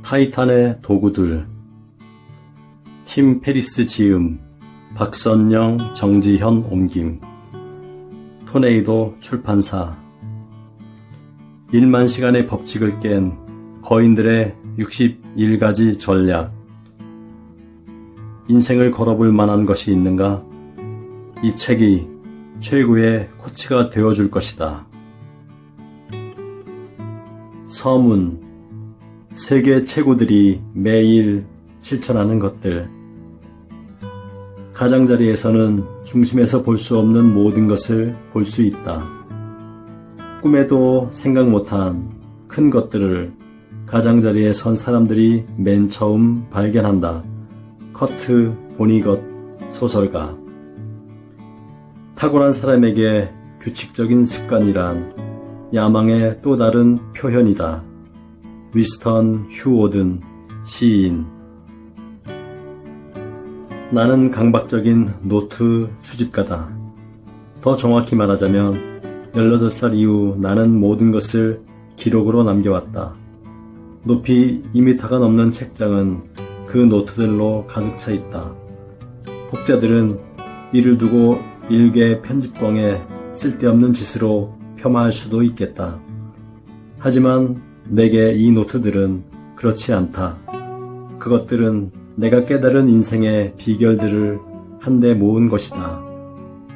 타이탄의 도구들. 팀 페리스 지음, 박선영, 정지현 옮김. 토네이도 출판사. 1만 시간의 법칙을 깬 거인들의 61가지 전략. 인생을 걸어볼 만한 것이 있는가? 이 책이 최고의 코치가 되어줄 것이다. 서문. 세계 최고들이 매일 실천하는 것들. 가장자리에서는 중심에서 볼 수 없는 모든 것을 볼 수 있다. 꿈에도 생각 못한 큰 것들을 가장자리에 선 사람들이 맨 처음 발견한다. 커트 보니것 소설가. 탁월한 사람에게 규칙적인 습관이란 야망의 또 다른 표현이다. 위스턴 휴오든 시인. 나는 강박적인 노트 수집가다. 더 정확히 말하자면 18살 이후 나는 모든 것을 기록으로 남겨왔다. 높이 2m가 넘는 책장은 그 노트들로 가득 차 있다. 혹자들은 이를 두고 일개 편집광에 쓸데없는 짓으로 폄하할 수도 있겠다. 하지만 내게 이 노트들은 그렇지 않다. 그것들은 내가 깨달은 인생의 비결들을 한데 모은 것이다.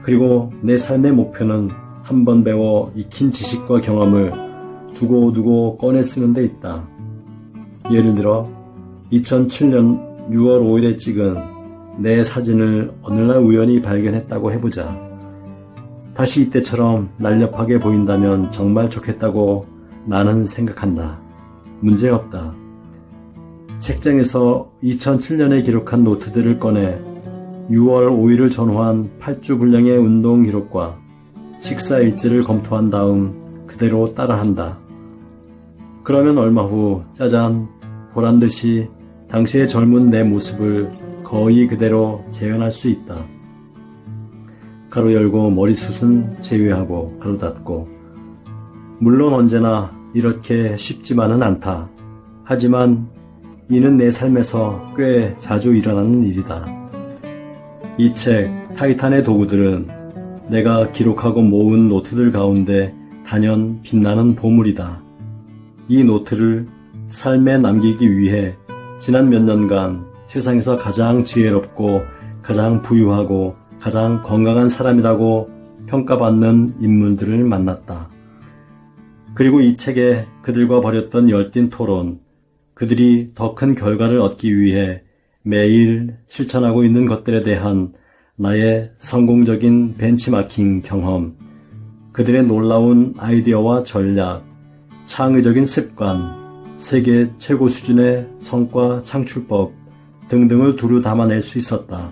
그리고 내 삶의 목표는 한번 배워 익힌 지식과 경험을 두고두고 꺼내 쓰는 데 있다. 예를 들어 2007년 6월 5일에 찍은 내 사진을 어느 날 우연히 발견했다고 해보자. 다시 이때처럼 날렵하게 보인다면 정말 좋겠다고 나는 생각한다. 문제없다. 책장에서 2007년에 기록한 노트들을 꺼내 6월 5일을 전후한 8주 분량의 운동 기록과 식사 일지를 검토한 다음 그대로 따라한다. 그러면 얼마 후 짜잔, 보란듯이 당시의 젊은 내 모습을 거의 그대로 재현할 수 있다. 가로 열고 머리숱은 제외하고 가로 닫고. 물론 언제나 이렇게 쉽지만은 않다. 하지만 이는 내 삶에서 꽤 자주 일어나는 일이다. 이 책 타이탄의 도구들은 내가 기록하고 모은 노트들 가운데 단연 빛나는 보물이다. 이 노트를 삶에 남기기 위해 지난 몇 년간 세상에서 가장 지혜롭고 가장 부유하고 가장 건강한 사람이라고 평가받는 인물들을 만났다. 그리고 이 책에 그들과 벌였던 열띤 토론, 그들이 더 큰 결과를 얻기 위해 매일 실천하고 있는 것들에 대한 나의 성공적인 벤치마킹 경험, 그들의 놀라운 아이디어와 전략, 창의적인 습관, 세계 최고 수준의 성과 창출법 등등을 두루 담아낼 수 있었다.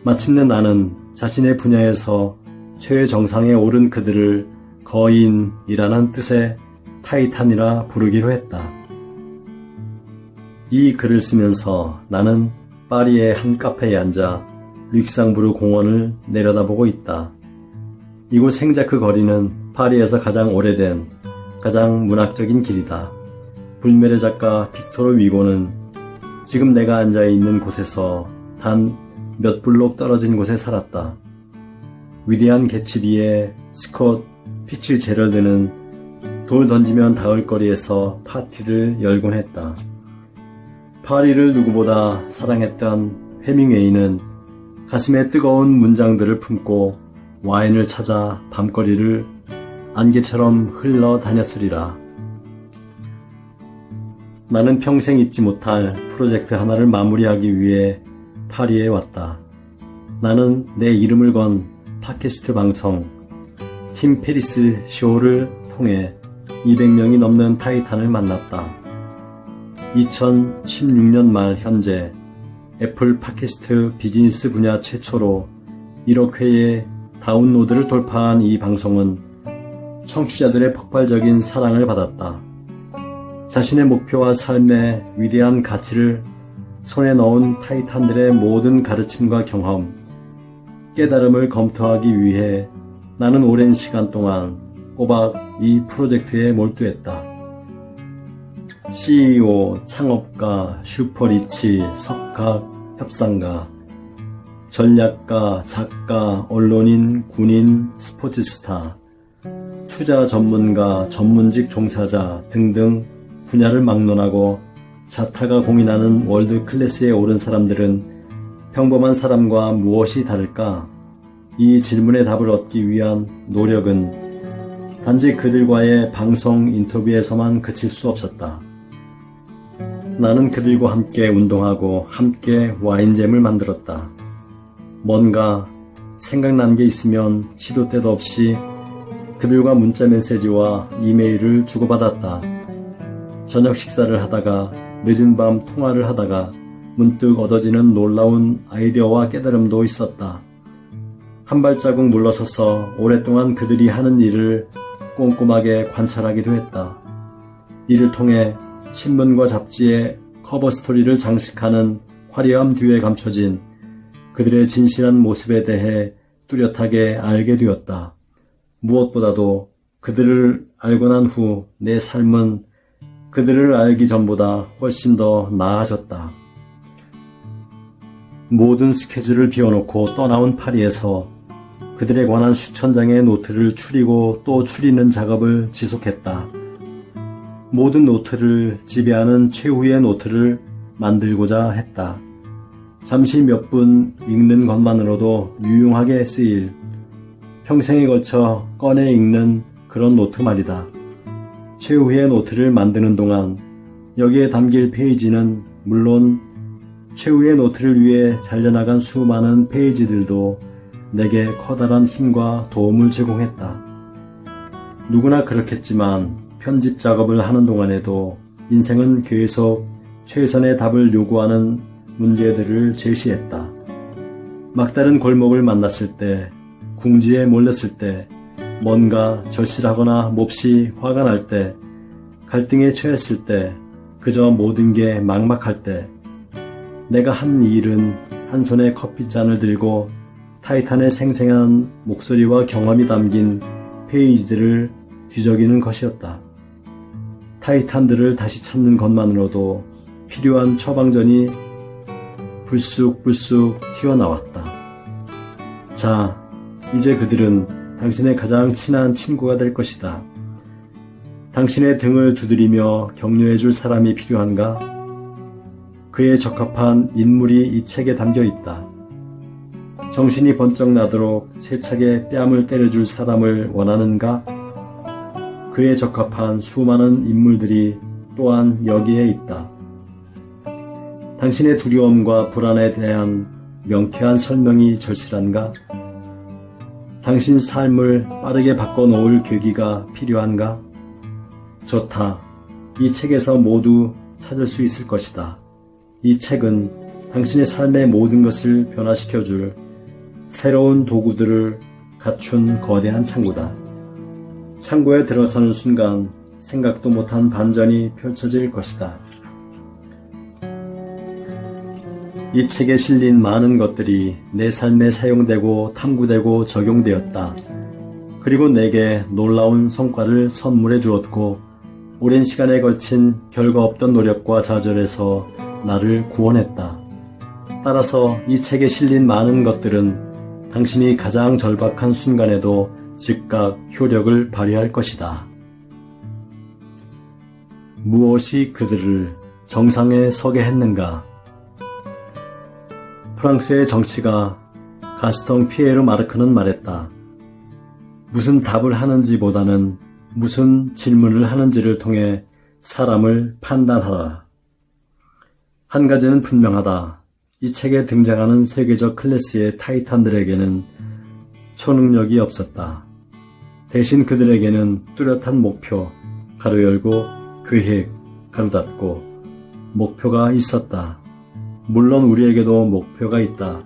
마침내 나는 자신의 분야에서 최정상에 오른 그들을 거인이라는 뜻의 타이탄이라 부르기로 했다. 이 글을 쓰면서 나는 파리의 한 카페에 앉아 릭상부르 공원을 내려다보고 있다. 이곳 생자크 거리는 파리에서 가장 오래된, 가장 문학적인 길이다. 불메르 작가 빅토르 위고는 지금 내가 앉아있는 곳에서 단 몇 블록 떨어진 곳에 살았다. 위대한 개츠비의 스콧 피츠제럴드는 돌 던지면 닿을 거리에서 파티를 열곤 했다. 파리를 누구보다 사랑했던 해밍웨이는 가슴에 뜨거운 문장들을 품고 와인을 찾아 밤거리를 안개처럼 흘러다녔으리라. 나는 평생 잊지 못할 프로젝트 하나를 마무리하기 위해 파리에 왔다. 나는 내 이름을 건 팟캐스트 방송 팀 페리스 쇼를 통해 200명이 넘는 타이탄을 만났다. 2016년 말 현재 애플 팟캐스트 비즈니스 분야 최초로 1억 회의 다운로드를 돌파한 이 방송은 청취자들의 폭발적인 사랑을 받았다. 자신의 목표와 삶의 위대한 가치를 손에 넣은 타이탄들의 모든 가르침과 경험, 깨달음을 검토하기 위해 나는 오랜 시간 동안 꼬박 이 프로젝트에 몰두했다. CEO, 창업가, 슈퍼리치, 석학, 협상가, 전략가, 작가, 언론인, 군인, 스포츠스타, 투자 전문가, 전문직 종사자 등등 분야를 막론하고 자타가 공인하는 월드 클래스에 오른 사람들은 평범한 사람과 무엇이 다를까? 이 질문의 답을 얻기 위한 노력은 단지 그들과의 방송 인터뷰에서만 그칠 수 없었다. 나는 그들과 함께 운동하고 함께 와인잼을 만들었다. 뭔가 생각난 게 있으면 시도 때도 없이 그들과 문자 메시지와 이메일을 주고받았다. 저녁 식사를 하다가 늦은 밤 통화를 하다가 문득 얻어지는 놀라운 아이디어와 깨달음도 있었다. 한 발자국 물러서서 오랫동안 그들이 하는 일을 꼼꼼하게 관찰하기도 했다. 이를 통해 신문과 잡지의 커버 스토리를 장식하는 화려함 뒤에 감춰진 그들의 진실한 모습에 대해 뚜렷하게 알게 되었다. 무엇보다도 그들을 알고 난 후 내 삶은 그들을 알기 전보다 훨씬 더 나아졌다. 모든 스케줄을 비워놓고 떠나온 파리에서 그들에 관한 수천 장의 노트를 추리고 또 추리는 작업을 지속했다. 모든 노트를 지배하는 최후의 노트를 만들고자 했다. 잠시 몇 분 읽는 것만으로도 유용하게 쓰일, 평생에 걸쳐 꺼내 읽는 그런 노트 말이다. 최후의 노트를 만드는 동안 여기에 담길 페이지는 물론 최후의 노트를 위해 잘려나간 수많은 페이지들도 내게 커다란 힘과 도움을 제공했다. 누구나 그렇겠지만 편집 작업을 하는 동안에도 인생은 계속 최선의 답을 요구하는 문제들을 제시했다. 막다른 골목을 만났을 때, 궁지에 몰렸을 때, 뭔가 절실하거나 몹시 화가 날 때, 갈등에 처했을 때, 그저 모든 게 막막할 때, 내가 한 일은 한 손에 커피잔을 들고 타이탄의 생생한 목소리와 경험이 담긴 페이지들을 뒤적이는 것이었다. 타이탄들을 다시 찾는 것만으로도 필요한 처방전이 불쑥불쑥 튀어나왔다. 자, 이제 그들은 당신의 가장 친한 친구가 될 것이다. 당신의 등을 두드리며 격려해줄 사람이 필요한가? 그에 적합한 인물이 이 책에 담겨 있다. 정신이 번쩍 나도록 세차게 뺨을 때려줄 사람을 원하는가? 그에 적합한 수많은 인물들이 또한 여기에 있다. 당신의 두려움과 불안에 대한 명쾌한 설명이 절실한가? 당신 삶을 빠르게 바꿔놓을 계기가 필요한가? 좋다. 이 책에서 모두 찾을 수 있을 것이다. 이 책은 당신의 삶의 모든 것을 변화시켜줄 새로운 도구들을 갖춘 거대한 창고다. 창고에 들어서는 순간 생각도 못한 반전이 펼쳐질 것이다. 이 책에 실린 많은 것들이 내 삶에 사용되고 탐구되고 적용되었다. 그리고 내게 놀라운 성과를 선물해 주었고 오랜 시간에 걸친 결과 없던 노력과 좌절에서 나를 구원했다. 따라서 이 책에 실린 많은 것들은 당신이 가장 절박한 순간에도 즉각 효력을 발휘할 것이다. 무엇이 그들을 정상에 서게 했는가? 프랑스의 정치가 가스통 피에르 마르크는 말했다. 무슨 답을 하는지보다는 무슨 질문을 하는지를 통해 사람을 판단하라. 한 가지는 분명하다. 이 책에 등장하는 세계적 클래스의 타이탄들에게는 초능력이 없었다. 대신 그들에게는 뚜렷한 목표, 가로 열고 계획, 가로 닫고 목표가 있었다. 물론 우리에게도 목표가 있다.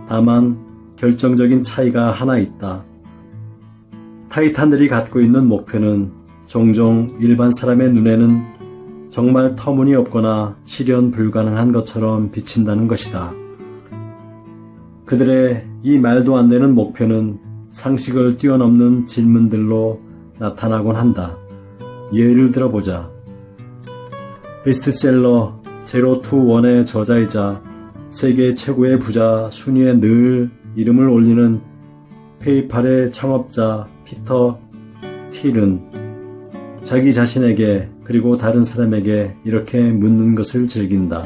다만 결정적인 차이가 하나 있다. 타이탄들이 갖고 있는 목표는 종종 일반 사람의 눈에는 정말 터무니없거나 실현 불가능한 것처럼 비친다는 것이다. 그들의 이 말도 안 되는 목표는 상식을 뛰어넘는 질문들로 나타나곤 한다. 예를 들어보자. 베스트셀러 제로 투 원의 저자이자 세계 최고의 부자 순위에 늘 이름을 올리는 페이팔의 창업자 피터 틸은 자기 자신에게 그리고 다른 사람에게 이렇게 묻는 것을 즐긴다.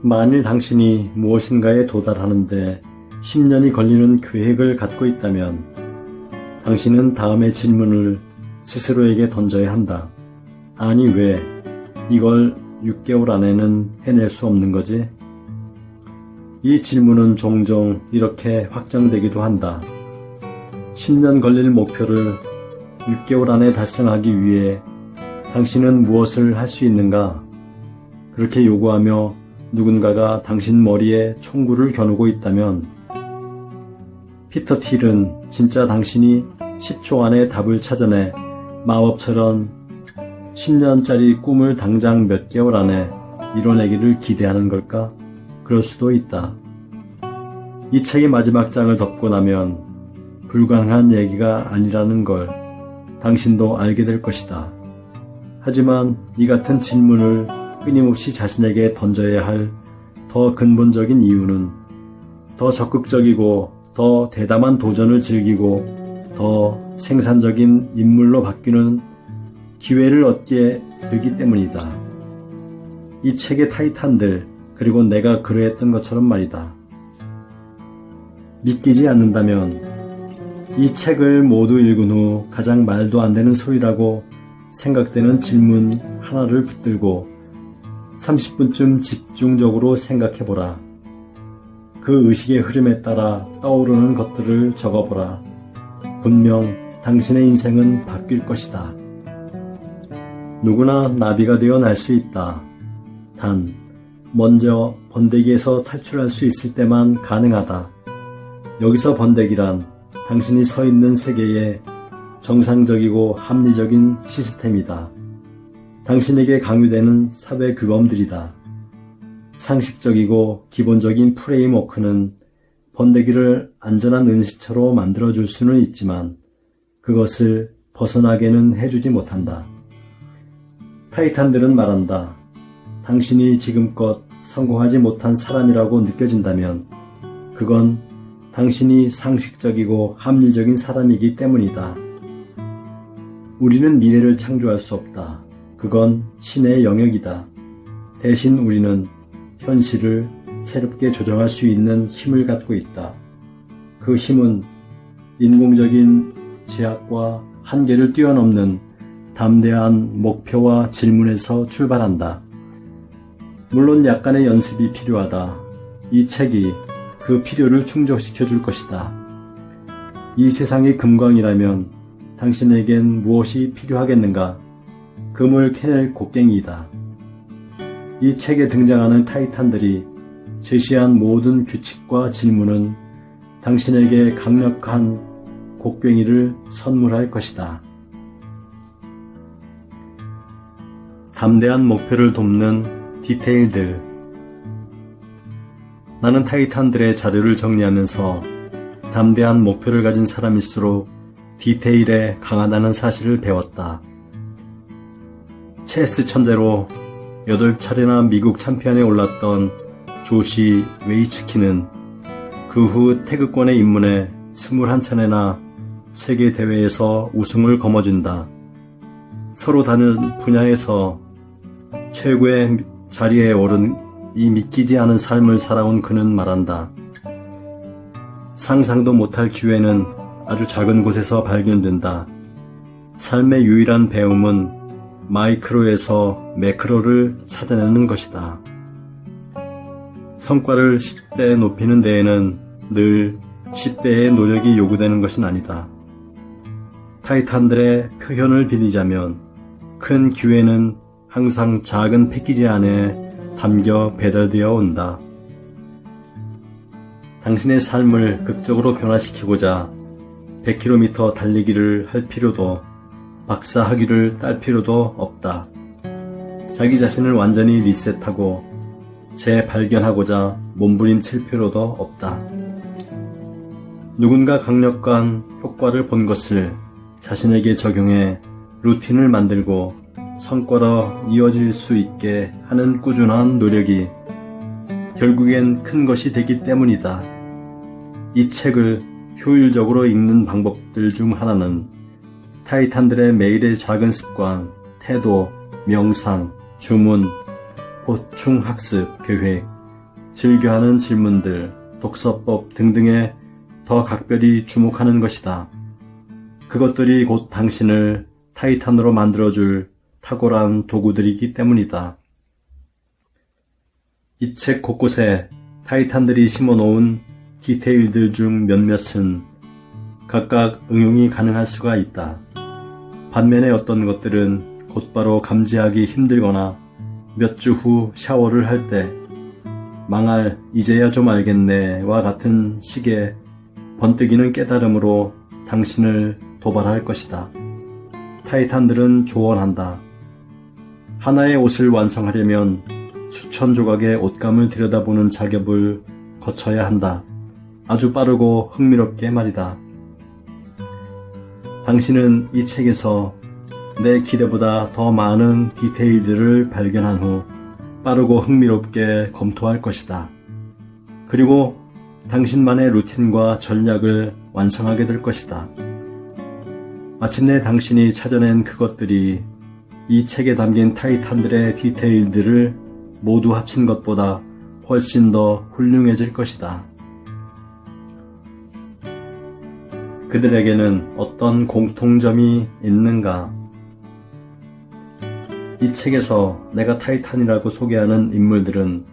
만일 당신이 무엇인가에 도달하는데 10년이 걸리는 계획을 갖고 있다면 당신은 다음의 질문을 스스로에게 던져야 한다. 아니 왜 이걸 6개월 안에는 해낼 수 없는 거지? 이 질문은 종종 이렇게 확정되기도 한다. 10년 걸릴 목표를 6개월 안에 달성하기 위해 당신은 무엇을 할 수 있는가? 그렇게 요구하며 누군가가 당신 머리에 총구를 겨누고 있다면 피터 틸은 진짜 당신이 10초 안에 답을 찾아내 마법처럼 10년짜리 꿈을 당장 몇 개월 안에 이뤄내기를 기대하는 걸까? 그럴 수도 있다. 이 책의 마지막 장을 덮고 나면 불가능한 얘기가 아니라는 걸 당신도 알게 될 것이다. 하지만 이 같은 질문을 끊임없이 자신에게 던져야 할 더 근본적인 이유는 더 적극적이고 더 대담한 도전을 즐기고 더 생산적인 인물로 바뀌는 기회를 얻게 되기 때문이다. 이 책의 타이탄들 그리고 내가 그러했던 것처럼 말이다. 믿기지 않는다면 이 책을 모두 읽은 후 가장 말도 안 되는 소리라고 생각되는 질문 하나를 붙들고 30분쯤 집중적으로 생각해보라. 그 의식의 흐름에 따라 떠오르는 것들을 적어보라. 분명 당신의 인생은 바뀔 것이다. 누구나 나비가 되어 날 수 있다. 단, 먼저 번데기에서 탈출할 수 있을 때만 가능하다. 여기서 번데기란 당신이 서 있는 세계의 정상적이고 합리적인 시스템이다. 당신에게 강요되는 사회 규범들이다. 상식적이고 기본적인 프레임워크는 번데기를 안전한 은시처로 만들어줄 수는 있지만 그것을 벗어나게는 해주지 못한다. 타이탄들은 말한다. 당신이 지금껏 성공하지 못한 사람이라고 느껴진다면 그건 당신이 상식적이고 합리적인 사람이기 때문이다. 우리는 미래를 창조할 수 없다. 그건 신의 영역이다. 대신 우리는 현실을 새롭게 조정할 수 있는 힘을 갖고 있다. 그 힘은 인공적인 제약과 한계를 뛰어넘는 담대한 목표와 질문에서 출발한다. 물론 약간의 연습이 필요하다. 이 책이 그 필요를 충족시켜 줄 것이다. 이 세상이 금광이라면 당신에겐 무엇이 필요하겠는가? 금을 캐낼 곡괭이이다. 이 책에 등장하는 타이탄들이 제시한 모든 규칙과 질문은 당신에게 강력한 곡괭이를 선물할 것이다. 담대한 목표를 돕는 디테일들. 나는 타이탄들의 자료를 정리하면서 담대한 목표를 가진 사람일수록 디테일에 강하다는 사실을 배웠다. 체스 천재로 8차례나 미국 챔피언에 올랐던 조시 웨이츠키는 그 후 태극권에 입문해 21차례나 세계 대회에서 우승을 거머쥔다. 서로 다른 분야에서 최고의 자리에 오른 이 믿기지 않은 삶을 살아온 그는 말한다. 상상도 못할 기회는 아주 작은 곳에서 발견된다. 삶의 유일한 배움은 마이크로에서 매크로를 찾아내는 것이다. 성과를 10배 높이는 데에는 늘 10배의 노력이 요구되는 것은 아니다. 타이탄들의 표현을 빌리자면 큰 기회는 항상 작은 패키지 안에 담겨 배달되어 온다. 당신의 삶을 극적으로 변화시키고자 100km 달리기를 할 필요도 박사 학위를 딸 필요도 없다. 자기 자신을 완전히 리셋하고 재발견하고자 몸부림칠 필요도 없다. 누군가 강력한 효과를 본 것을 자신에게 적용해 루틴을 만들고 성과로 이어질 수 있게 하는 꾸준한 노력이 결국엔 큰 것이 되기 때문이다. 이 책을 효율적으로 읽는 방법들 중 하나는 타이탄들의 매일의 작은 습관, 태도, 명상, 주문, 보충 학습, 계획, 즐겨하는 질문들, 독서법 등등에 더 각별히 주목하는 것이다. 그것들이 곧 당신을 타이탄으로 만들어줄 탁월한 도구들이기 때문이다. 이 책 곳곳에 타이탄들이 심어놓은 디테일들 중 몇몇은 각각 응용이 가능할 수가 있다. 반면에 어떤 것들은 곧바로 감지하기 힘들거나 몇 주 후 샤워를 할 때 망할 이제야 좀 알겠네와 같은 식의 번뜩이는 깨달음으로 당신을 도발할 것이다. 타이탄들은 조언한다. 하나의 옷을 완성하려면 수천 조각의 옷감을 들여다보는 작업을 거쳐야 한다. 아주 빠르고 흥미롭게 말이다. 당신은 이 책에서 내 기대보다 더 많은 디테일들을 발견한 후 빠르고 흥미롭게 검토할 것이다. 그리고 당신만의 루틴과 전략을 완성하게 될 것이다. 마침내 당신이 찾아낸 그것들이 이 책에 담긴 타이탄들의 디테일들을 모두 합친 것보다 훨씬 더 훌륭해질 것이다. 그들에게는 어떤 공통점이 있는가? 이 책에서 내가 타이탄이라고 소개하는 인물들은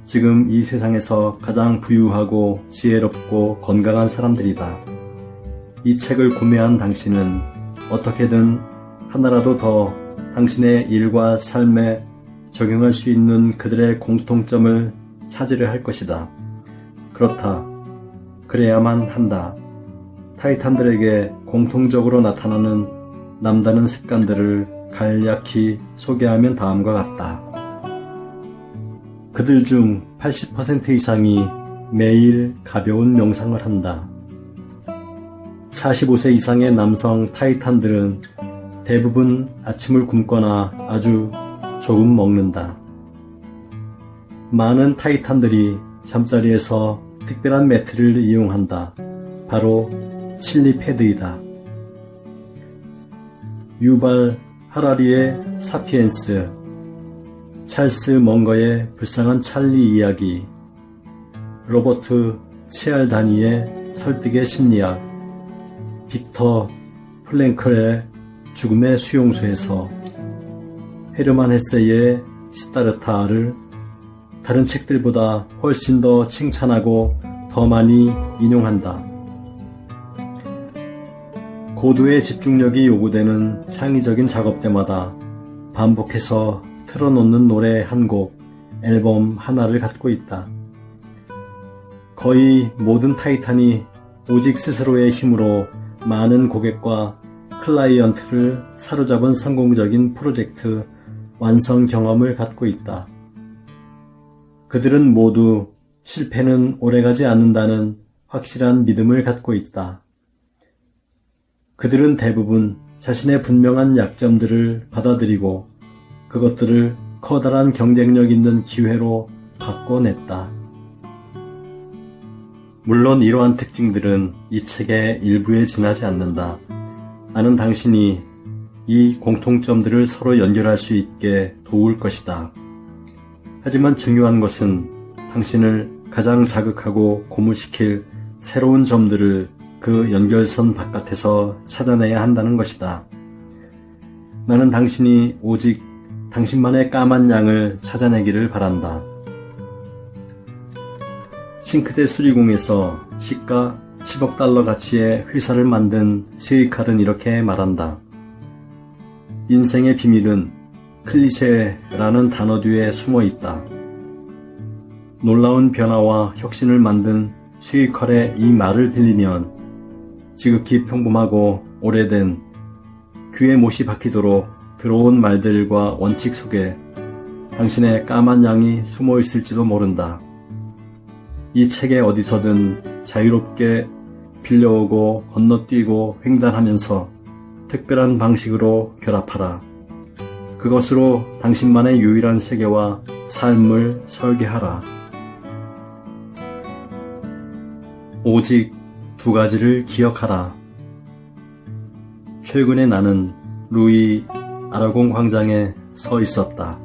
지금 이 세상에서 가장 부유하고 지혜롭고 건강한 사람들이다. 이 책을 구매한 당신은 어떻게든 하나라도 더 당신의 일과 삶에 적용할 수 있는 그들의 공통점을 찾으려 할 것이다. 그렇다. 그래야만 한다. 타이탄들에게 공통적으로 나타나는 남다른 습관들을 간략히 소개하면 다음과 같다. 그들 중 80% 이상이 매일 가벼운 명상을 한다. 45세 이상의 남성 타이탄들은 대부분 아침을 굶거나 아주 조금 먹는다. 많은 타이탄들이 잠자리에서 특별한 매트를 이용한다. 바로 칠리 패드이다. 유발 하라리의 사피엔스, 찰스 멍거의 불쌍한 찰리 이야기, 로버트 치알다니의 설득의 심리학, 빅터 플랭클의 죽음의 수용소에서, 헤르만 헤세의 시타르타를 다른 책들보다 훨씬 더 칭찬하고 더 많이 인용한다. 고도의 집중력이 요구되는 창의적인 작업 때마다 반복해서 틀어놓는 노래 한 곡, 앨범 하나를 갖고 있다. 거의 모든 타이탄이 오직 스스로의 힘으로 많은 고객과 클라이언트를 사로잡은 성공적인 프로젝트 완성 경험을 갖고 있다. 그들은 모두 실패는 오래가지 않는다는 확실한 믿음을 갖고 있다. 그들은 대부분 자신의 분명한 약점들을 받아들이고 그것들을 커다란 경쟁력 있는 기회로 바꿔냈다. 물론 이러한 특징들은 이 책의 일부에 지나지 않는다. 나는 당신이 이 공통점들을 서로 연결할 수 있게 도울 것이다. 하지만 중요한 것은 당신을 가장 자극하고 고무시킬 새로운 점들을 그 연결선 바깥에서 찾아내야 한다는 것이다. 나는 당신이 오직 당신만의 까만 양을 찾아내기를 바란다. 싱크대 수리공에서 시가 10억 달러 가치의 회사를 만든 스위칼은 이렇게 말한다. 인생의 비밀은 클리셰라는 단어 뒤에 숨어 있다. 놀라운 변화와 혁신을 만든 스위칼의 이 말을 들리면 지극히 평범하고 오래된 귀에 못이 박히도록 들어온 말들과 원칙 속에 당신의 까만 양이 숨어 있을지도 모른다. 이 책에 어디서든 자유롭게 빌려오고 건너뛰고 횡단하면서 특별한 방식으로 결합하라. 그것으로 당신만의 유일한 세계와 삶을 설계하라. 오직 두 가지를 기억하라. 최근에 나는 루이 아라곤 광장에 서 있었다.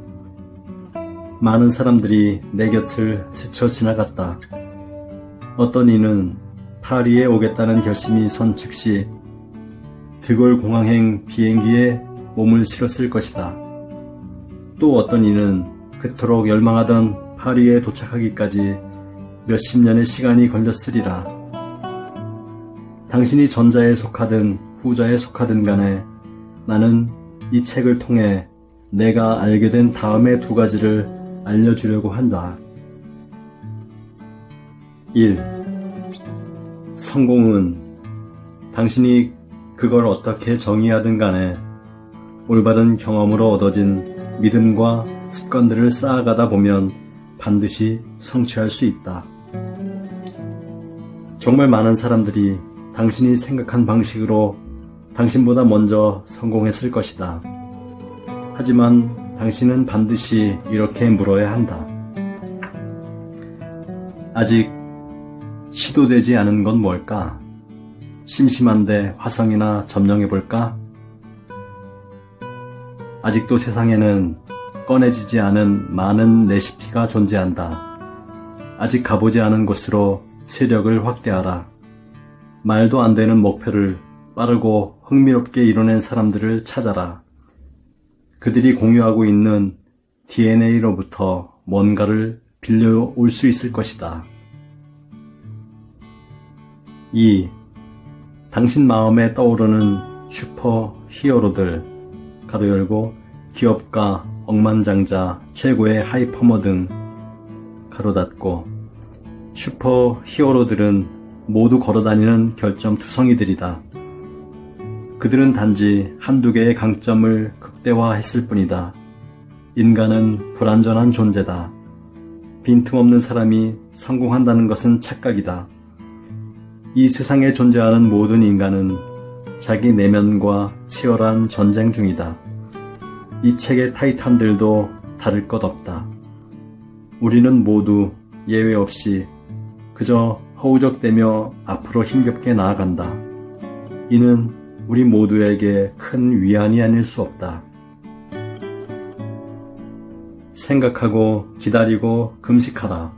많은 사람들이 내 곁을 스쳐 지나갔다. 어떤 이는 파리에 오겠다는 결심이 선 즉시 드골 공항행 비행기에 몸을 실었을 것이다. 또 어떤 이는 그토록 열망하던 파리에 도착하기까지 몇십 년의 시간이 걸렸으리라. 당신이 전자에 속하든 후자에 속하든 간에 나는 이 책을 통해 내가 알게 된 다음의 두 가지를 알려주려고 한다. 1. 성공은 당신이 그걸 어떻게 정의하든 간에 올바른 경험으로 얻어진 믿음과 습관들을 쌓아가다 보면 반드시 성취할 수 있다. 정말 많은 사람들이 당신이 생각한 방식으로 당신보다 먼저 성공했을 것이다. 하지만 당신은 반드시 이렇게 물어야 한다. 아직 시도되지 않은 건 뭘까? 심심한데 화성이나 점령해볼까? 아직도 세상에는 꺼내지지 않은 많은 레시피가 존재한다. 아직 가보지 않은 곳으로 세력을 확대하라. 말도 안 되는 목표를 빠르고 흥미롭게 이뤄낸 사람들을 찾아라. 그들이 공유하고 있는 DNA로부터 뭔가를 빌려올 수 있을 것이다. 2. 당신 마음에 떠오르는 슈퍼 히어로들, 가로 열고 기업가, 억만장자, 최고의 하이퍼머 등, 가로 닫고. 슈퍼 히어로들은 모두 걸어다니는 결점투성이들이다. 그들은 단지 한두 개의 강점을 극대화했을 뿐이다. 인간은 불완전한 존재다. 빈틈없는 사람이 성공한다는 것은 착각이다. 이 세상에 존재하는 모든 인간은 자기 내면과 치열한 전쟁 중이다. 이 책의 타이탄들도 다를 것 없다. 우리는 모두 예외 없이 그저 허우적대며 앞으로 힘겹게 나아간다. 이는 우리 모두에게 큰 위안이 아닐 수 없다. 생각하고 기다리고 금식하라.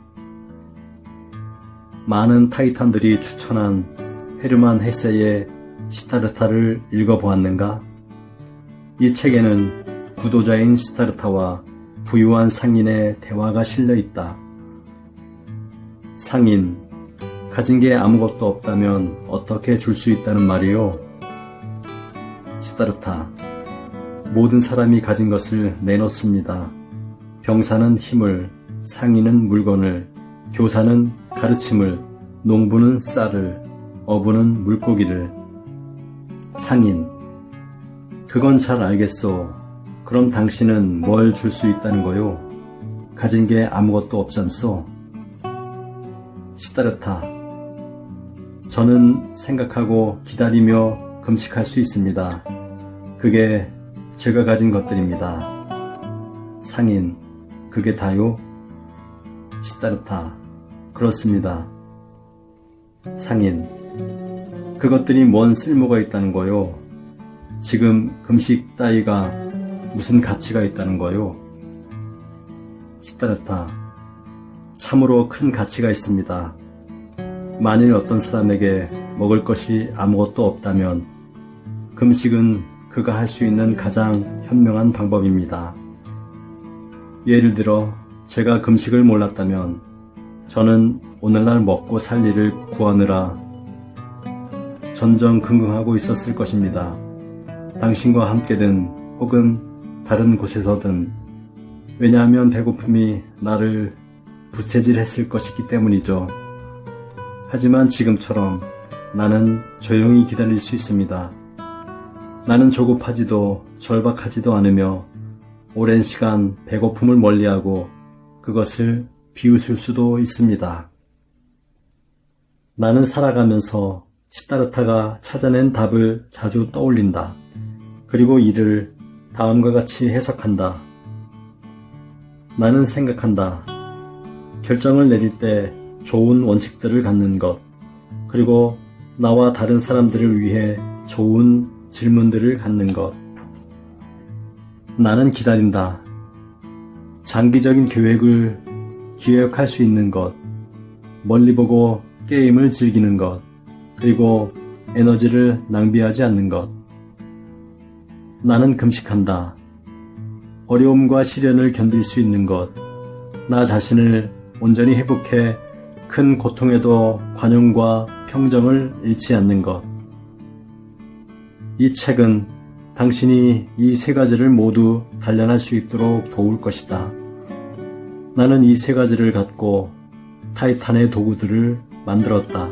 많은 타이탄들이 추천한 헤르만 헤세의 시타르타를 읽어보았는가? 이 책에는 구도자인 시타르타와 부유한 상인의 대화가 실려 있다. 상인, 가진 게 아무것도 없다면 어떻게 줄 수 있다는 말이요? 시타르타, 모든 사람이 가진 것을 내놓습니다. 병사는 힘을, 상인은 물건을, 교사는 가르침을, 농부는 쌀을, 어부는 물고기를. 상인, 그건 잘 알겠소. 그럼 당신은 뭘 줄 수 있다는 거요? 가진 게 아무것도 없잖소. 시타르타, 저는 생각하고 기다리며 금식할 수 있습니다. 그게 제가 가진 것들입니다. 상인, 그게 다요? 시타르타, 그렇습니다. 상인, 그것들이 뭔 쓸모가 있다는 거요? 지금 금식 따위가 무슨 가치가 있다는 거요? 시타르타, 참으로 큰 가치가 있습니다. 만일 어떤 사람에게 먹을 것이 아무것도 없다면 금식은 그가 할 수 있는 가장 현명한 방법입니다. 예를 들어 제가 금식을 몰랐다면 저는 오늘날 먹고 살 일을 구하느라 전전긍긍하고 있었을 것입니다. 당신과 함께든 혹은 다른 곳에서든. 왜냐하면 배고픔이 나를 부채질했을 것이기 때문이죠. 하지만 지금처럼 나는 조용히 기다릴 수 있습니다. 나는 조급하지도 절박하지도 않으며 오랜 시간 배고픔을 멀리하고 그것을 비웃을 수도 있습니다. 나는 살아가면서 시타르타가 찾아낸 답을 자주 떠올린다. 그리고 이를 다음과 같이 해석한다. 나는 생각한다. 결정을 내릴 때 좋은 원칙들을 갖는 것, 그리고 나와 다른 사람들을 위해 좋은 질문들을 갖는 것. 나는 기다린다. 장기적인 계획을 기획할 수 있는 것, 멀리 보고 게임을 즐기는 것, 그리고 에너지를 낭비하지 않는 것. 나는 금식한다. 어려움과 시련을 견딜 수 있는 것, 나 자신을 온전히 회복해 큰 고통에도 관용과 평정을 잃지 않는 것. 이 책은 당신이 이 세 가지를 모두 단련할 수 있도록 도울 것이다. 나는 이 세 가지를 갖고 타이탄의 도구들을 만들었다.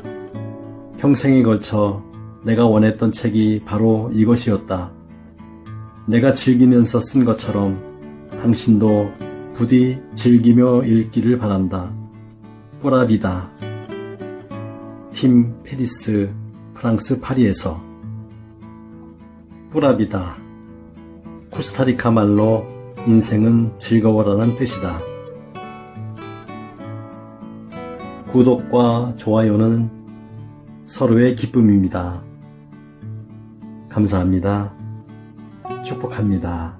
평생에 걸쳐 내가 원했던 책이 바로 이것이었다. 내가 즐기면서 쓴 것처럼 당신도 부디 즐기며 읽기를 바란다. 뿌라비다. 팀 페리스, 프랑스 파리에서. 뿌라비다. 코스타리카 말로 인생은 즐거워라는 뜻이다. 구독과 좋아요는 서로의 기쁨입니다. 감사합니다. 축복합니다.